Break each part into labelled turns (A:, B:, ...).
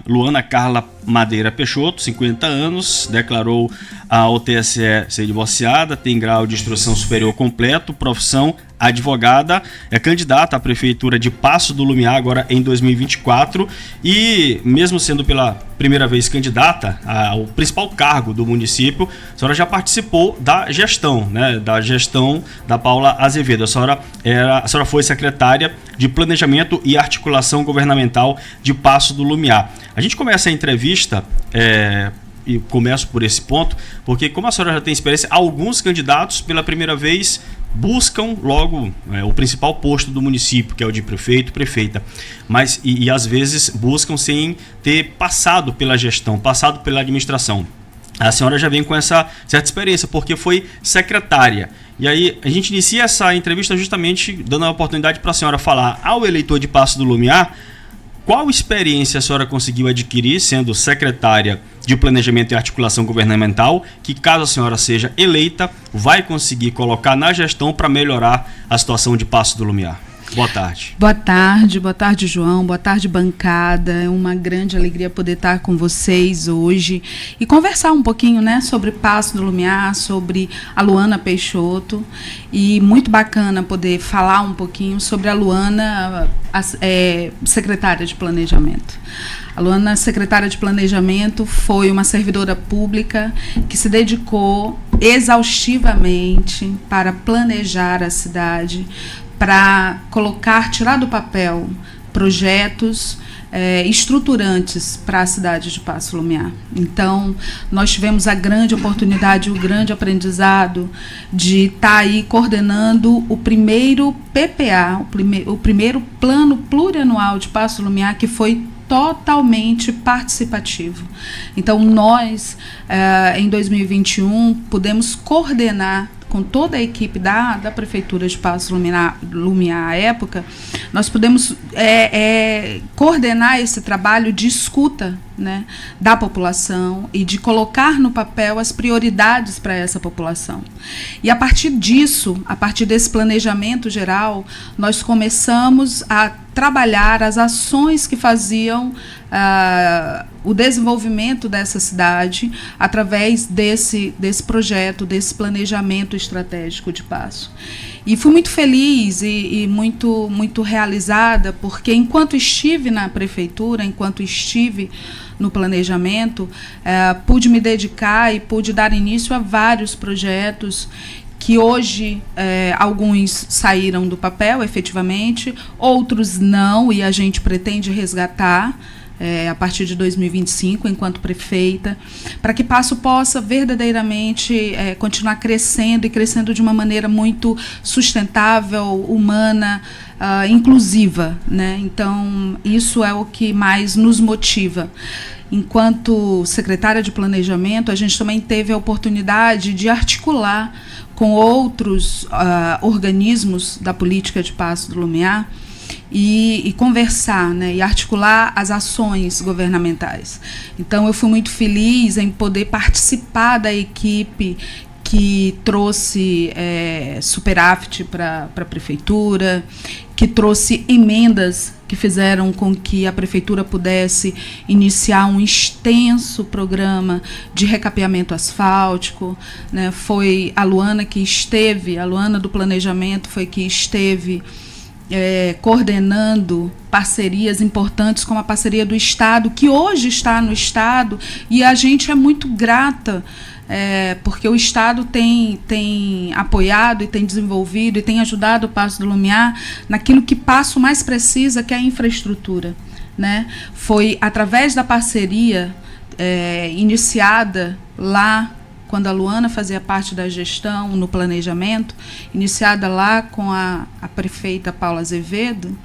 A: Luana Carla Madeira Peixoto, 50 anos, declarou ao TSE ser divorciada, tem grau de instrução superior completo, profissão advogada, é candidata à prefeitura de Paço do Lumiar agora em 2024 e, mesmo sendo pela primeira vez candidata ao principal cargo do município, a senhora já participou da gestão, né, da gestão da Paula Azevedo. A senhora foi secretária de Planejamento e Articulação Governamental de Paço do Lumiar. A gente começa a entrevista e começo por esse ponto, porque como a senhora já tem experiência, alguns candidatos pela primeira vez buscam logo o principal posto do município, que é o de prefeito, prefeita, mas e às vezes buscam sem ter passado pela gestão, passado pela administração. A senhora já vem com essa certa experiência, porque foi secretária. E aí a gente inicia essa entrevista justamente dando a oportunidade para a senhora falar ao eleitor de Paço do Lumiar qual experiência a senhora conseguiu adquirir sendo secretária de Planejamento e Articulação Governamental, que caso a senhora seja eleita, vai conseguir colocar na gestão para melhorar a situação de Paço do Lumiar. Boa tarde.
B: Boa tarde, João, boa tarde, bancada. É uma grande alegria poder estar com vocês hoje e conversar um pouquinho, né, sobre Paço do Lumiar, sobre a Luana Peixoto, e muito bacana poder falar um pouquinho sobre a Luana, secretária de Planejamento. A Luana, secretária de Planejamento, foi uma servidora pública que se dedicou exaustivamente para planejar a cidade, para tirar do papel projetos estruturantes para a cidade de Paço do Lumiar. Então, nós tivemos a grande oportunidade, o grande aprendizado de estar aí coordenando o primeiro PPA, o primeiro Plano Plurianual de Paço do Lumiar, que foi totalmente participativo. Então, nós, em 2021, pudemos coordenar com toda a equipe da Prefeitura de Paço do Lumiar à época, nós pudemos coordenar esse trabalho de escuta, né, da população e de colocar no papel as prioridades para essa população. E a partir disso, a partir desse planejamento geral, nós começamos a trabalhar as ações que faziam o desenvolvimento dessa cidade através desse projeto, desse planejamento estratégico de Paço. E fui muito feliz e muito, muito realizada, porque enquanto estive na prefeitura, enquanto estive no planejamento, pude me dedicar e pude dar início a vários projetos que hoje alguns saíram do papel, efetivamente, outros não, e a gente pretende resgatar a partir de 2025, enquanto prefeita, para que Paço possa verdadeiramente continuar crescendo e crescendo de uma maneira muito sustentável, humana, inclusiva, né? Então, isso é o que mais nos motiva. Enquanto secretária de Planejamento, a gente também teve a oportunidade de articular com outros organismos da política de Paço do Lumiar e conversar, né, e articular as ações governamentais. Então, eu fui muito feliz em poder participar da equipe que trouxe superávit para a prefeitura, que trouxe emendas que fizeram com que a prefeitura pudesse iniciar um extenso programa de recapeamento asfáltico, né? Foi a Luana a Luana do Planejamento foi que esteve coordenando parcerias importantes, como a parceria do Estado, que hoje está no Estado, e a gente é muito grata, porque o Estado tem apoiado e tem desenvolvido e tem ajudado o Paço do Lumiar naquilo que Paço mais precisa, que é a infraestrutura, né? Foi através da parceria iniciada lá, quando a Luana fazia parte da gestão no planejamento, iniciada lá com a prefeita Paula Azevedo,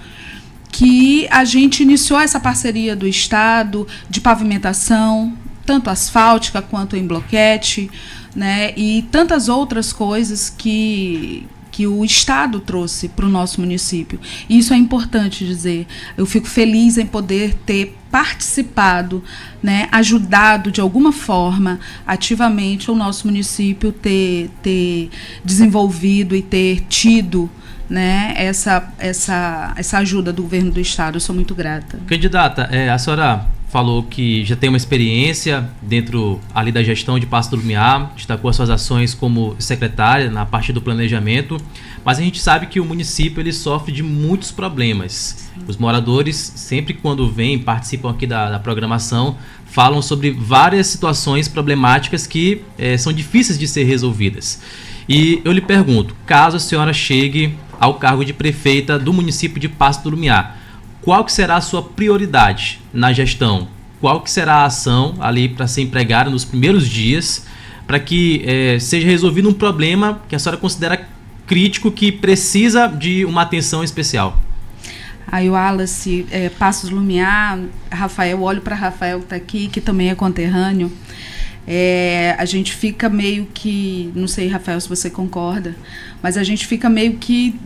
B: que a gente iniciou essa parceria do Estado de pavimentação, tanto asfáltica quanto em bloquete, né, e tantas outras coisas que o Estado trouxe para o nosso município. E isso é importante dizer. Eu fico feliz em poder ter participado, né, ajudado de alguma forma, ativamente, o nosso município ter desenvolvido e ter tido, né, essa ajuda do governo do Estado. Eu sou muito grata.
C: Candidata, a senhora falou que já tem uma experiência dentro ali da gestão de Paço do Lumiar, destacou as suas ações como secretária na parte do planejamento, mas a gente sabe que o município ele sofre de muitos problemas. Os moradores, sempre quando vêm, participam aqui da programação, falam sobre várias situações problemáticas que são difíceis de ser resolvidas. E eu lhe pergunto, caso a senhora chegue ao cargo de prefeita do município de Paço do Lumiar, qual que será a sua prioridade na gestão? Qual que será a ação ali para ser empregada nos primeiros dias para que seja resolvido um problema que a senhora considera crítico, que precisa de uma atenção especial?
B: Aí o Wallace, Paço do Lumiar, Rafael, olho para Rafael que está aqui, que também é conterrâneo. A gente fica meio que, não sei, Rafael, se você concorda, mas a gente fica meio que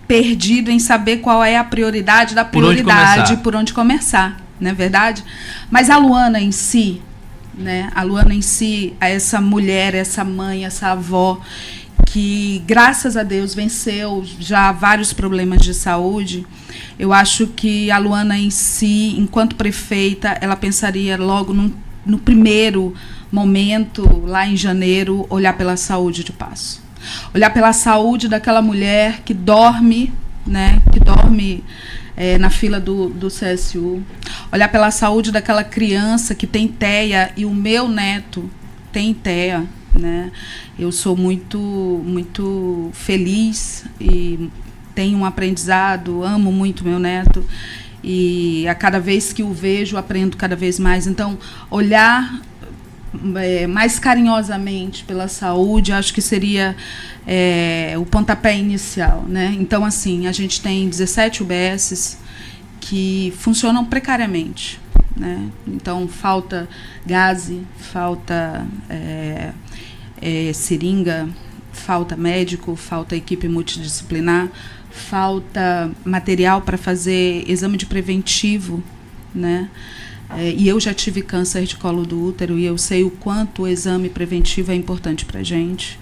B: perdido em saber qual é a prioridade da prioridade, por onde começar, não é verdade? Mas a Luana em si, né? A Luana em si, essa mulher, essa mãe, essa avó, que graças a Deus venceu já vários problemas de saúde, eu acho que a Luana em si, enquanto prefeita, ela pensaria logo no primeiro momento, lá em janeiro, olhar pela saúde de Paço. Olhar pela saúde daquela mulher que dorme, né, na fila do CSU. Olhar pela saúde daquela criança que tem TEA, e o meu neto tem TEA, né? Eu sou muito, muito feliz e tenho um aprendizado, amo muito meu neto, e a cada vez que o vejo, aprendo cada vez mais. Então, olhar mais carinhosamente pela saúde, acho que seria o pontapé inicial, né? Então, assim, a gente tem 17 UBSs que funcionam precariamente, né? Então, falta gaze, falta seringa, falta médico, falta equipe multidisciplinar, falta material para fazer exame de preventivo, né? E eu já tive câncer de colo do útero e eu sei o quanto o exame preventivo é importante para a gente.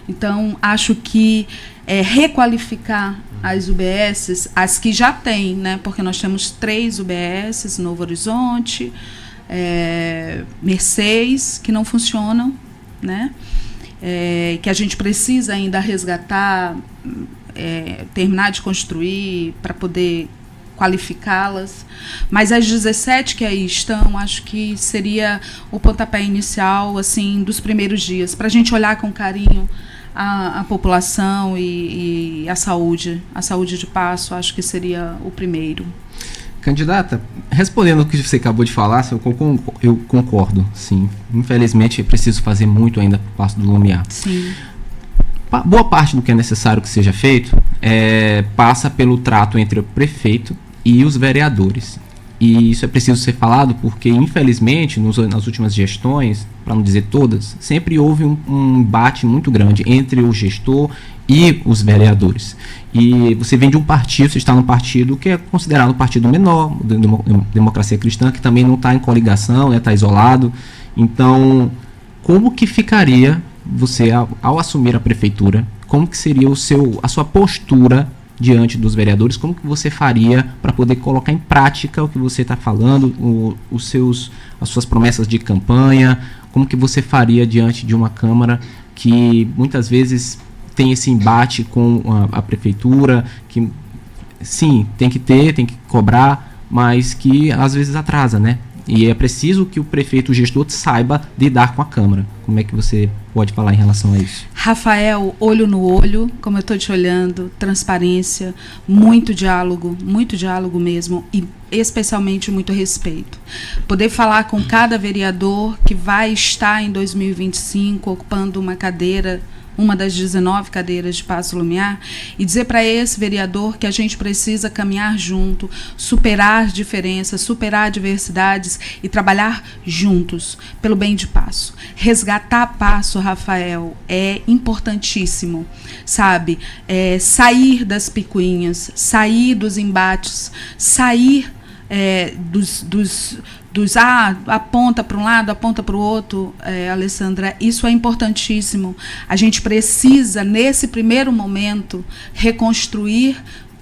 B: Então, acho que requalificar as UBSs, as que já tem, né? Porque nós temos 3 UBSs, Novo Horizonte, Mercês, que não funcionam, né? Que a gente precisa ainda resgatar, terminar de construir para poder qualificá-las, mas as 17 que aí estão, acho que seria o pontapé inicial, assim, dos primeiros dias, para a gente olhar com carinho a população e a saúde de Paço, acho que seria o primeiro.
D: Candidata, respondendo o que você acabou de falar, eu concordo, sim. Infelizmente, é preciso fazer muito ainda para o Paço do Lumiar.
B: Sim.
D: Boa parte do que é necessário que seja feito passa pelo trato entre o prefeito e os vereadores. E isso é preciso ser falado porque, infelizmente, nas últimas gestões, para não dizer todas, sempre houve um embate muito grande entre o gestor e os vereadores. E você vem de um partido, você está num partido que é considerado um partido menor, Democracia Cristã, que também não está em coligação, está isolado. Então, como que ficaria você, ao assumir a prefeitura, como que seria a sua postura diante dos vereadores? Como que você faria para poder colocar em prática o que você está falando, as suas promessas de campanha? Como que você faria diante de uma Câmara que muitas vezes tem esse embate com a prefeitura, que sim, tem que cobrar, mas que às vezes atrasa, né? E é preciso que o prefeito, o gestor, saiba lidar com a Câmara. Como é que você pode falar em relação a isso?
B: Rafael, olho no olho, como eu estou te olhando, transparência, muito diálogo mesmo, e especialmente muito respeito. Poder falar com cada vereador que vai estar em 2025 ocupando uma cadeira, uma das 19 cadeiras de Paço do Lumiar, e dizer para esse vereador que a gente precisa caminhar junto, superar diferenças, superar adversidades e trabalhar juntos pelo bem de Paço. Resgatar Paço, Rafael, é importantíssimo, sabe? Sair das picuinhas, sair dos embates, sair aponta para um lado, aponta para o outro, Alessandra, isso é importantíssimo. A gente precisa, nesse primeiro momento, reconstruir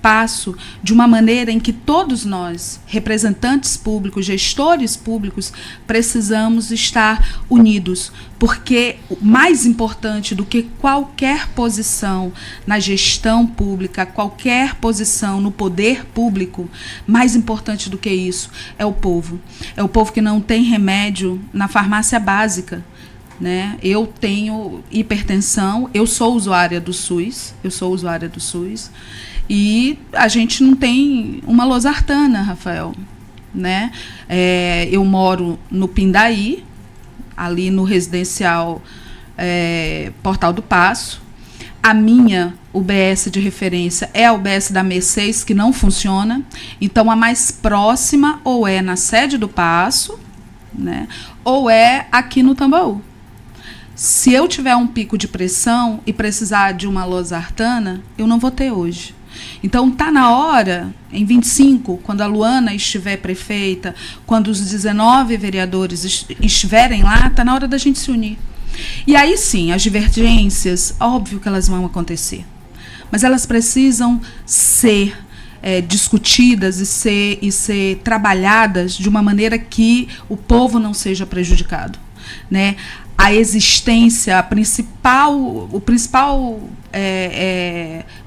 B: Paço de uma maneira em que todos nós, representantes públicos, gestores públicos, precisamos estar unidos, porque o mais importante do que qualquer posição na gestão pública, qualquer posição no poder público, mais importante do que isso é o povo. É o povo que não tem remédio na farmácia básica, né? Eu tenho hipertensão, eu sou usuária do SUS, e a gente não tem uma losartana, Rafael, né? Eu moro no Pindaí, ali no residencial Portal do Paço. A minha UBS de referência é a UBS da M6, que não funciona. Então, a mais próxima ou é na sede do Paço, né, ou é aqui no Tambaú. Se eu tiver um pico de pressão e precisar de uma losartana, eu não vou ter hoje. Então, está na hora, em 25, quando a Luana estiver prefeita, quando os 19 vereadores estiverem lá, está na hora da gente se unir. E aí sim, as divergências, óbvio que elas vão acontecer, mas elas precisam ser discutidas e ser trabalhadas de uma maneira que o povo não seja prejudicado, né? A existência, o principal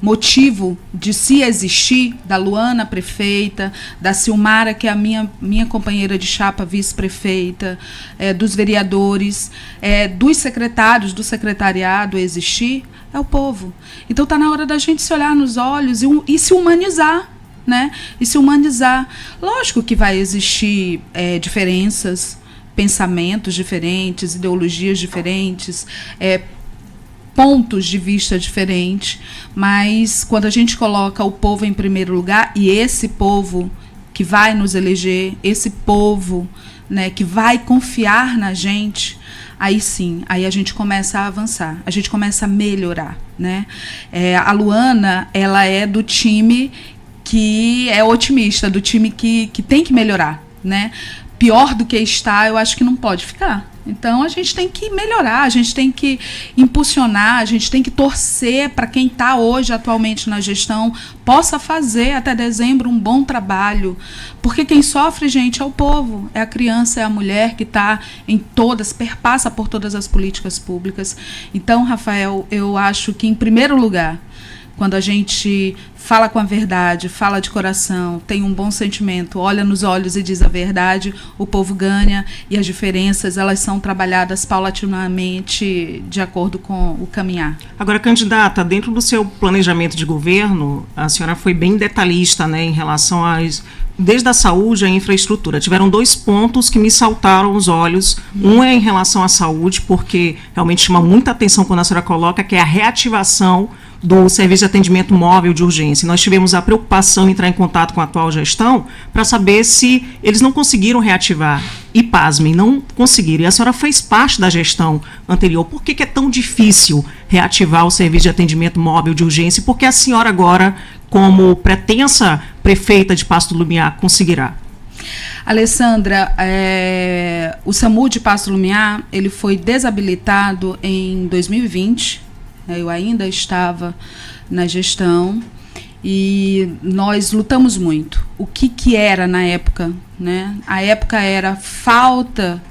B: motivo de se existir da Luana prefeita, da Silmara, que é a minha companheira de chapa vice-prefeita, dos vereadores, dos secretários, do secretariado existir, é o povo. Então está na hora da gente se olhar nos olhos e se humanizar, né? E se humanizar. Lógico que vai existir diferenças, pensamentos diferentes, ideologias diferentes, pontos de vista diferentes, mas quando a gente coloca o povo em primeiro lugar, e esse povo que vai nos eleger, esse povo, né, que vai confiar na gente, aí sim, aí a gente começa a avançar, a gente começa a melhorar, né? A Luana, ela é do time que é otimista, do time que tem que melhorar, né? Pior do que está, eu acho que não pode ficar. Então, a gente tem que melhorar, a gente tem que impulsionar, a gente tem que torcer para quem está hoje, atualmente, na gestão, possa fazer até dezembro um bom trabalho. Porque quem sofre, gente, é o povo, é a criança, é a mulher que está perpassa por todas as políticas públicas. Então, Rafael, eu acho que, em primeiro lugar, quando a gente fala com a verdade, fala de coração, tem um bom sentimento, olha nos olhos e diz a verdade, o povo ganha, e as diferenças, elas são trabalhadas paulatinamente de acordo com o caminhar.
E: Agora, candidata, dentro do seu planejamento de governo, a senhora foi bem detalhista, né, em relação desde a saúde à infraestrutura. Tiveram 2 pontos que me saltaram os olhos. Um é em relação à saúde, porque realmente chama muita atenção quando a senhora coloca, que é a reativação do serviço de atendimento móvel de urgência. Nós tivemos a preocupação em entrar em contato com a atual gestão para saber se eles não conseguiram reativar. E, pasmem, não conseguiram. E a senhora fez parte da gestão anterior. Por que é tão difícil reativar o serviço de atendimento móvel de urgência? E por que a senhora agora, como pretensa prefeita de Paço do Lumiar, conseguirá?
B: Alessandra, o SAMU de Paço do Lumiar, ele foi desabilitado em 2020. Eu ainda estava na gestão e nós lutamos muito. O que era na época, né? A época era falta,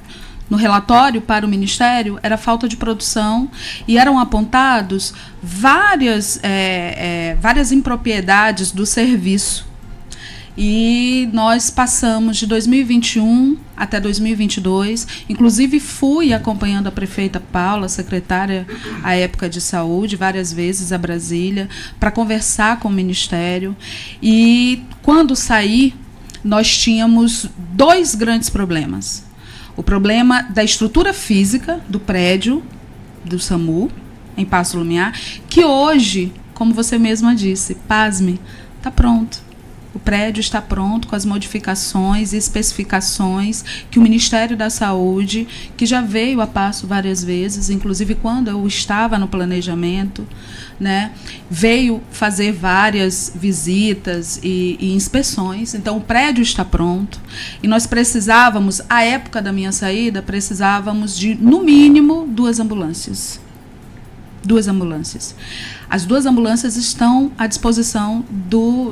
B: no relatório para o Ministério, era falta de produção e eram apontados várias impropriedades do serviço. E nós passamos de 2021 até 2022, inclusive fui acompanhando a prefeita Paula, secretária à época de saúde, várias vezes a Brasília, para conversar com o Ministério. E quando saí, nós tínhamos 2 grandes problemas. O problema da estrutura física do prédio do SAMU, em Paço do Lumiar, que hoje, como você mesma disse, pasme, está pronto. O prédio está pronto com as modificações e especificações que o Ministério da Saúde, que já veio a Paço várias vezes, inclusive quando eu estava no planejamento, né, veio fazer várias visitas e inspeções. Então, o prédio está pronto e nós precisávamos, à época da minha saída, precisávamos de, no mínimo, 2 ambulâncias. 2 ambulâncias. As 2 ambulâncias estão à disposição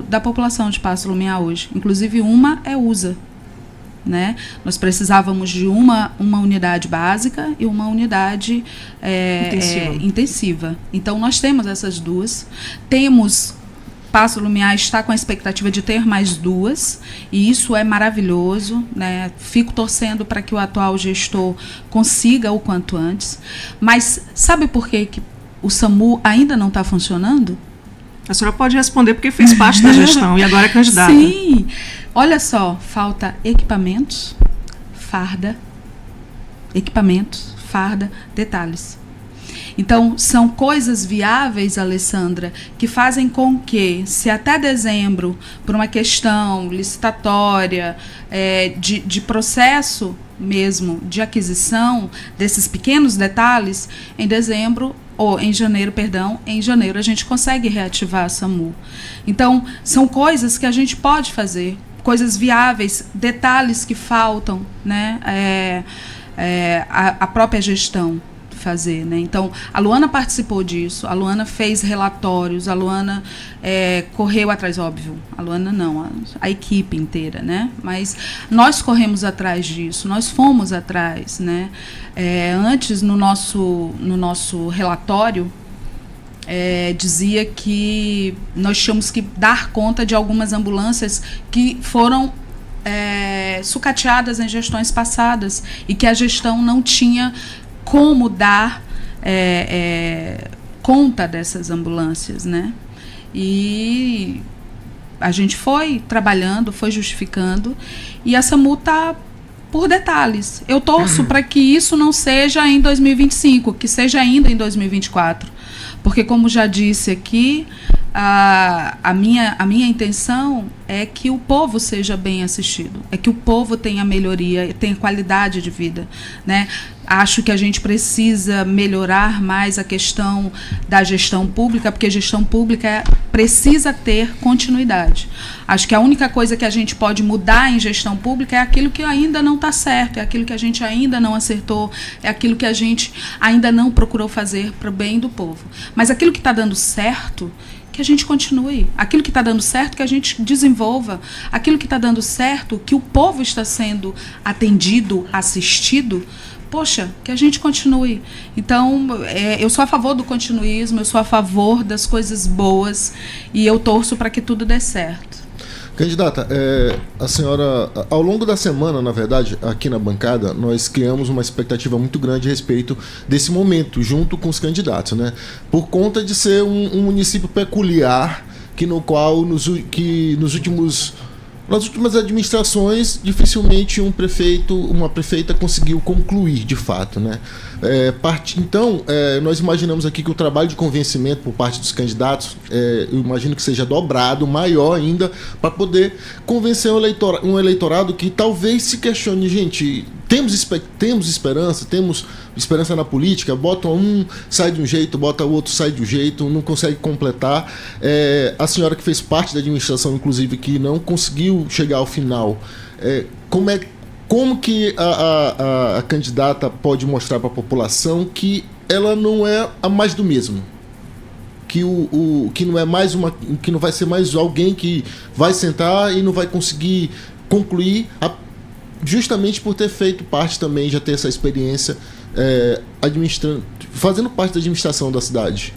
B: da população de Paço do Lumiar hoje. Inclusive, uma é USA. Né? Nós precisávamos de uma unidade básica e uma unidade intensiva. Então, nós temos essas 2. Paço do Lumiar está com a expectativa de ter mais 2, e isso é maravilhoso, né? Fico torcendo para que o atual gestor consiga o quanto antes. Mas sabe por que o SAMU ainda não está funcionando?
E: A senhora pode responder porque fez parte da gestão e agora é candidata.
B: Sim. Olha só, falta equipamentos, farda, detalhes. Então, são coisas viáveis, Alessandra, que fazem com que, se até dezembro, por uma questão licitatória, de processo mesmo, de aquisição desses pequenos detalhes, em janeiro a gente consegue reativar a SAMU. Então, são coisas que a gente pode fazer, coisas viáveis, detalhes que faltam, né? A própria gestão fazer, né? Então, a Luana participou disso, a Luana fez relatórios, a Luana correu atrás, óbvio, a Luana não, a equipe inteira, né? Mas nós corremos atrás disso, nós fomos atrás, né? Antes, no nosso relatório, dizia que nós tínhamos que dar conta de algumas ambulâncias que foram sucateadas em gestões passadas e que a gestão não tinha como dar conta dessas ambulâncias, né? E a gente foi trabalhando, foi justificando, e a SAMU está por detalhes. Eu torço para que isso não seja em 2025, que seja ainda em 2024. Porque, como já disse aqui, a minha intenção é que o povo seja bem assistido, é que o povo tenha melhoria, tenha qualidade de vida, né? Acho que a gente precisa melhorar mais a questão da gestão pública, porque a gestão pública precisa ter continuidade. Acho que a única coisa que a gente pode mudar em gestão pública é aquilo que ainda não está certo, é aquilo que a gente ainda não acertou, é aquilo que a gente ainda não procurou fazer para o bem do povo. Mas aquilo que está dando certo, que a gente continue. Aquilo que está dando certo, que a gente desenvolva. Aquilo que está dando certo, que o povo está sendo atendido, assistido, poxa, que a gente continue. Então, eu sou a favor do continuismo, eu sou a favor das coisas boas e eu torço para que tudo dê certo.
F: Candidata, a senhora, ao longo da semana, na verdade, aqui na bancada, nós criamos uma expectativa muito grande a respeito desse momento, junto com os candidatos, né? Por conta de ser um município peculiar, no qual nas últimas administrações, dificilmente uma prefeita conseguiu concluir, de fato, né? Então, nós imaginamos aqui que o trabalho de convencimento por parte dos candidatos, eu imagino que seja dobrado, maior ainda, para poder convencer um eleitorado que talvez se questione, gente, temos esperança na política, bota um, sai de um jeito, bota o outro, sai de um jeito, não consegue completar. A senhora que fez parte da administração, inclusive, que não conseguiu chegar ao final, como que a candidata pode mostrar para a população que ela não é a mais do mesmo? Que não é mais que não vai ser mais alguém que vai sentar e não vai conseguir concluir, justamente por ter feito parte também, já ter essa experiência fazendo parte da administração da cidade.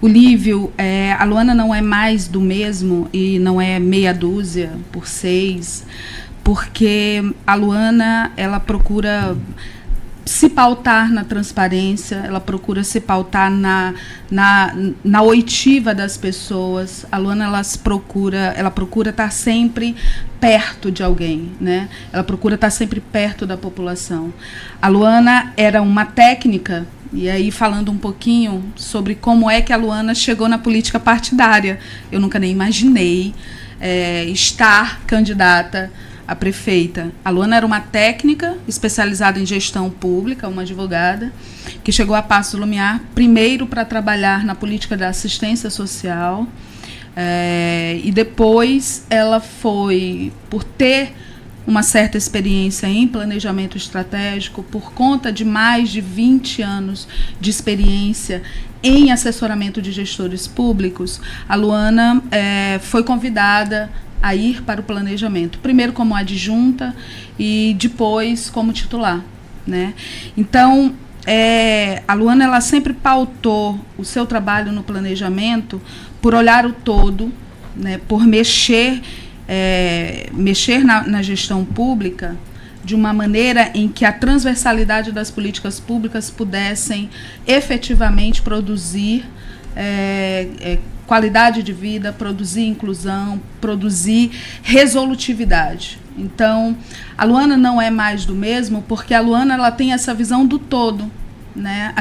B: Olívio, a Luana não é mais do mesmo e não é meia dúzia por 6, porque a Luana, ela procura se pautar na transparência, ela procura se pautar na oitiva das pessoas. A Luana, ela procura estar sempre perto de alguém, né? Ela procura estar sempre perto da população. A Luana era uma técnica, e aí falando um pouquinho sobre como é que a Luana chegou na política partidária. Eu nunca nem imaginei estar candidata a prefeita. A Luana era uma técnica especializada em gestão pública, uma advogada, que chegou a Paço do Lumiar primeiro para trabalhar na política da assistência social, e depois ela foi, por ter uma certa experiência em planejamento estratégico, por conta de mais de 20 anos de experiência em assessoramento de gestores públicos, a Luana foi convidada a ir para o planejamento, primeiro como adjunta e depois como titular, né? Então, a Luana, ela sempre pautou o seu trabalho no planejamento por olhar o todo, né? Por mexer na gestão pública de uma maneira em que a transversalidade das políticas públicas pudessem efetivamente produzir qualidade de vida, produzir inclusão, produzir resolutividade. Então, a Luana não é mais do mesmo, porque a Luana, ela tem essa visão do todo, né?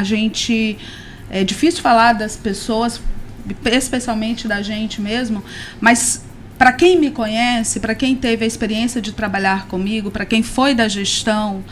B: É difícil falar das pessoas, especialmente da gente mesmo, mas para quem me conhece, para quem teve a experiência de trabalhar comigo, para quem foi da gestão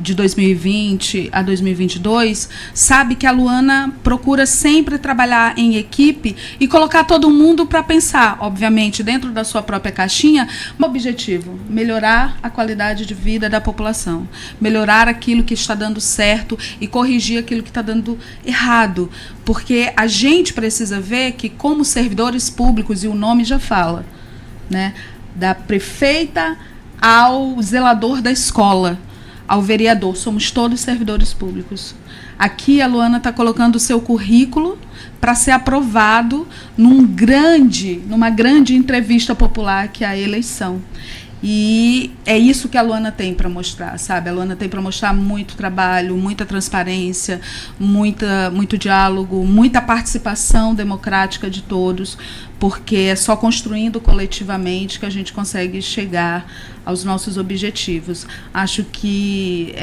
B: de 2020 a 2022, sabe que a Luana procura sempre trabalhar em equipe e colocar todo mundo para pensar, obviamente, dentro da sua própria caixinha, um objetivo: melhorar a qualidade de vida da população, melhorar aquilo que está dando certo e corrigir aquilo que está dando errado, porque a gente precisa ver que, como servidores públicos, e o nome já fala, né, da prefeita ao zelador da escola, ao vereador, somos todos servidores públicos. Aqui a Luana está colocando o seu currículo para ser aprovado numa grande entrevista popular, que é a eleição. E é isso que a Luana tem para mostrar, sabe? A Luana tem para mostrar muito trabalho, muita transparência, muito diálogo, muita participação democrática de todos, porque é só construindo coletivamente que a gente consegue chegar aos nossos objetivos. Acho que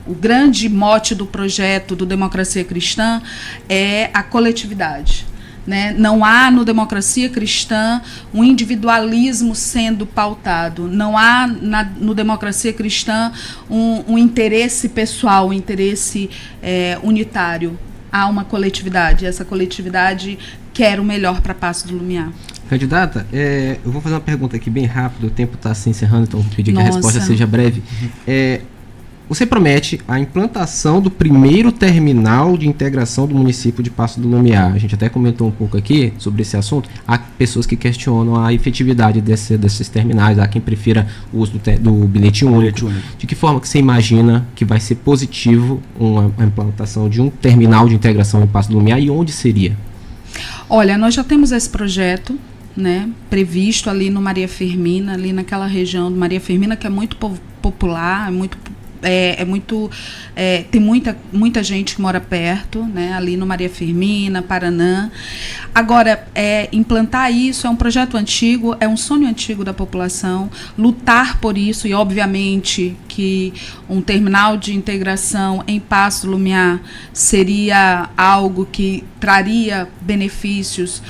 B: o grande mote do projeto do Democracia Cristã é a coletividade, né? Não há no Democracia Cristã um individualismo sendo pautado, não há no Democracia Cristã um interesse pessoal, um interesse unitário. Há uma coletividade, essa coletividade quer o melhor para Paço do Lumiar.
D: Candidata, eu vou fazer uma pergunta aqui bem rápido, o tempo está se encerrando, então vou pedir que a resposta seja breve. Você promete a implantação do primeiro terminal de integração do município de Paço do Lumiar. A gente até comentou um pouco aqui sobre esse assunto. Há pessoas que questionam a efetividade desses terminais, há quem prefira o uso do bilhete único. De que forma que você imagina que vai ser positivo a implantação de um terminal de integração em Paço do Lumiar, e onde seria?
B: Olha, nós já temos esse projeto, né, previsto ali no Maria Firmina, ali naquela região do Maria Firmina, que é muito popular, tem muita gente que mora perto, né, ali no Maria Firmina, Paranã. Agora, implantar isso é um projeto antigo, é um sonho antigo da população, lutar por isso, e obviamente que um terminal de integração em Paço do Lumiar seria algo que traria benefícios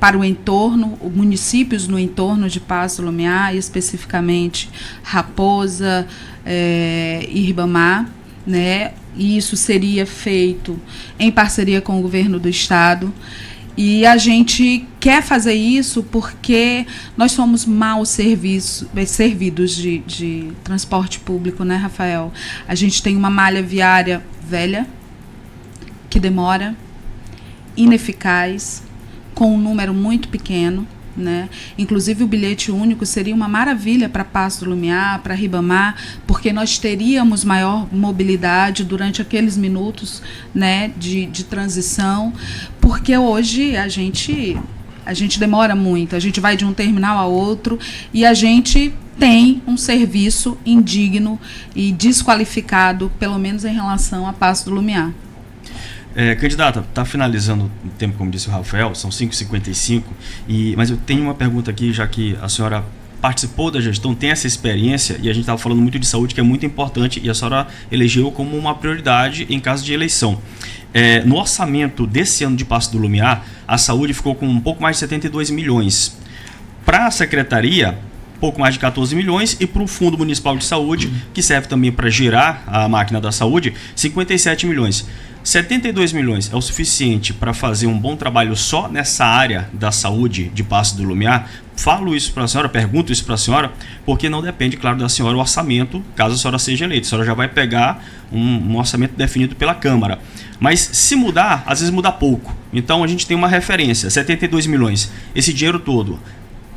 B: para o entorno, municípios no entorno de Paço do Lumiar, especificamente Raposa e Ribamar, né? E isso seria feito em parceria com o governo do estado. E a gente quer fazer isso porque nós somos mal servidos de transporte público, né, Rafael? A gente tem uma malha viária velha, que demora, ineficaz, com um número muito pequeno, né? Inclusive o bilhete único seria uma maravilha para Paço do Lumiar, para Ribamar, porque nós teríamos maior mobilidade durante aqueles minutos, né, de transição, porque hoje a gente demora muito, a gente vai de um terminal a outro e a gente tem um serviço indigno e desqualificado, pelo menos em relação a Paço do Lumiar.
A: Candidata, está finalizando o tempo, como disse o Rafael, são 5h55, mas eu tenho uma pergunta aqui, já que a senhora participou da gestão, tem essa experiência, e a gente estava falando muito de saúde, que é muito importante, e a senhora elegeu como uma prioridade em caso de eleição. No orçamento desse ano de Paço do Lumiar, a saúde ficou com um pouco mais de 72 milhões. Para a secretaria, pouco mais de 14 milhões, e para o Fundo Municipal de Saúde, que serve também para girar a máquina da saúde, 57 milhões. 72 milhões é o suficiente para fazer um bom trabalho só nessa área da saúde de Paço do Lumiar, falo isso para a senhora, pergunto isso para a senhora, porque não depende, claro, da senhora o orçamento, caso a senhora seja eleita. A senhora já vai pegar um orçamento definido pela Câmara. Mas se mudar, às vezes muda pouco. Então a gente tem uma referência, 72 milhões. Esse dinheiro todo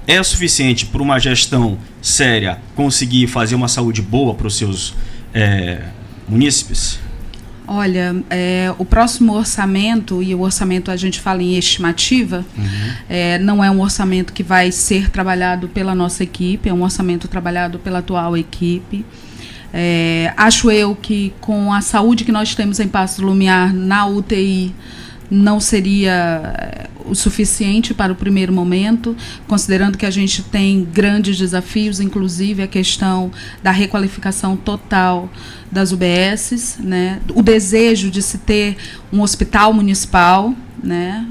A: é suficiente para uma gestão séria conseguir fazer uma saúde boa para os seus munícipes?
B: Olha, o próximo orçamento, e o orçamento a gente fala em estimativa, não é um orçamento que vai ser trabalhado pela nossa equipe, é um orçamento trabalhado pela atual equipe. Acho eu que com a saúde que nós temos em Paço do Lumiar, na UTI, não seria o suficiente para o primeiro momento, considerando que a gente tem grandes desafios, inclusive a questão da requalificação total das UBSs, né? O desejo de se ter um hospital municipal, né?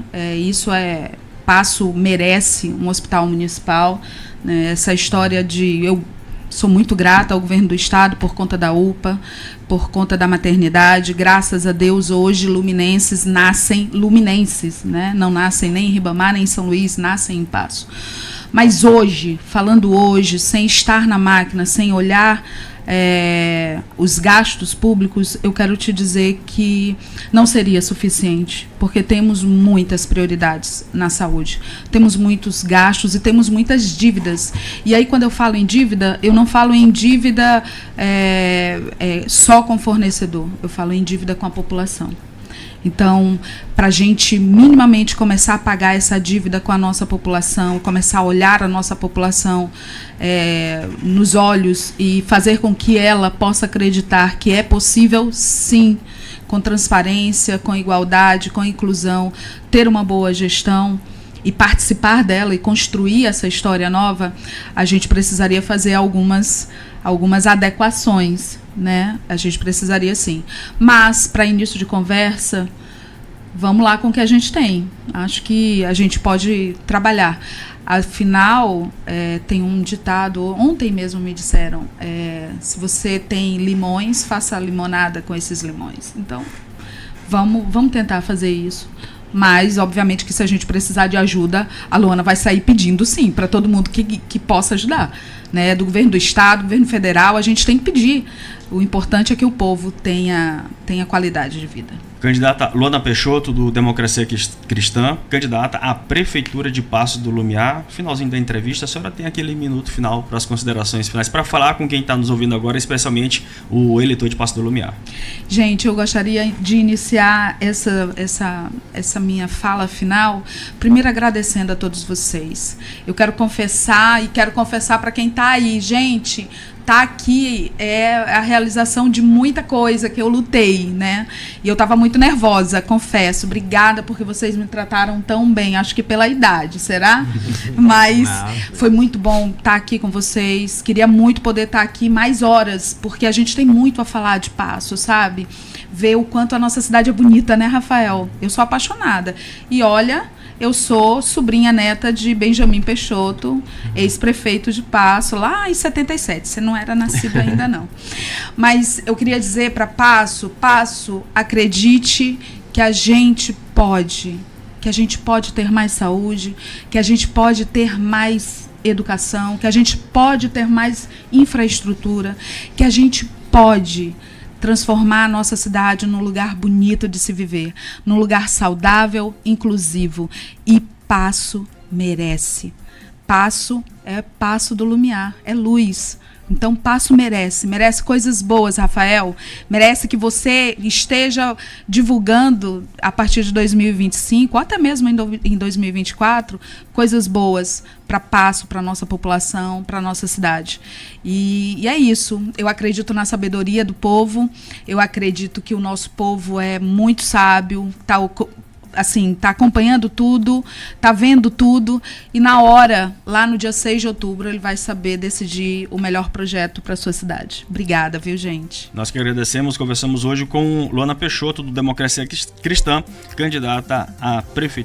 B: Paço merece um hospital municipal, né? Essa história eu sou muito grata ao governo do estado por conta da UPA, por conta da maternidade. Graças a Deus, hoje, luminenses nascem luminenses, né? Não nascem nem em Ribamar, nem em São Luís, nascem em Paço. Mas hoje, falando hoje, sem estar na máquina, sem olhar os gastos públicos, eu quero te dizer que não seria suficiente, porque temos muitas prioridades na saúde, temos muitos gastos e temos muitas dívidas. E aí, quando eu falo em dívida, eu não falo em dívida só com o fornecedor, eu falo em dívida com a população. Então, para a gente minimamente começar a pagar essa dívida com a nossa população, começar a olhar a nossa população nos olhos e fazer com que ela possa acreditar que é possível, sim, com transparência, com igualdade, com inclusão, ter uma boa gestão e participar dela e construir essa história nova, a gente precisaria fazer algumas adequações, né? A gente precisaria sim. Mas, para início de conversa, vamos lá com o que a gente tem. Acho que a gente pode trabalhar. Afinal, tem um ditado, ontem mesmo me disseram, se você tem limões, faça limonada com esses limões. Então, vamos tentar fazer isso. Mas, obviamente, que se a gente precisar de ajuda, a Luana vai sair pedindo, sim, para todo mundo que possa ajudar. Né? Do governo do estado, do governo federal, a gente tem que pedir. O importante é que o povo tenha qualidade de vida.
A: Candidata Luana Peixoto, do Democracia Cristã, candidata à Prefeitura de Paço do Lumiar. Finalzinho da entrevista, a senhora tem aquele minuto final para as considerações finais, para falar com quem está nos ouvindo agora, especialmente o eleitor de Paço do Lumiar.
B: Gente, eu gostaria de iniciar essa minha fala final, primeiro agradecendo a todos vocês. Eu quero confessar para quem está aí, gente, tá aqui é a realização de muita coisa que eu lutei, né? E eu estava muito nervosa, confesso. Obrigada porque vocês me trataram tão bem. Acho que pela idade, será? Mas foi muito bom estar aqui com vocês. Queria muito poder estar aqui mais horas, porque a gente tem muito a falar de Paço, sabe? Ver o quanto a nossa cidade é bonita, né, Rafael? Eu sou apaixonada. E olha, eu sou sobrinha neta de Benjamin Peixoto, ex-prefeito de Paço, lá em 77. Você não era nascido ainda, não. Mas eu queria dizer para Paço, acredite que a gente pode ter mais saúde, que a gente pode ter mais educação, que a gente pode ter mais infraestrutura, que a gente pode transformar a nossa cidade num lugar bonito de se viver, num lugar saudável, inclusivo. E Paço merece. Paço é Paço do Lumiar, é luz. Então, Paço merece coisas boas, Rafael. Merece que você esteja divulgando, a partir de 2025, ou até mesmo em 2024, coisas boas para Paço, para a nossa população, para a nossa cidade. E é isso. Eu acredito na sabedoria do povo. Eu acredito que o nosso povo é muito sábio, tá acompanhando tudo, tá vendo tudo, e na hora, lá no dia 6 de outubro, ele vai saber decidir o melhor projeto para a sua cidade. Obrigada, viu, gente?
A: Nós que agradecemos, conversamos hoje com Luana Peixoto, do Democracia Cristã, candidata à Prefeitura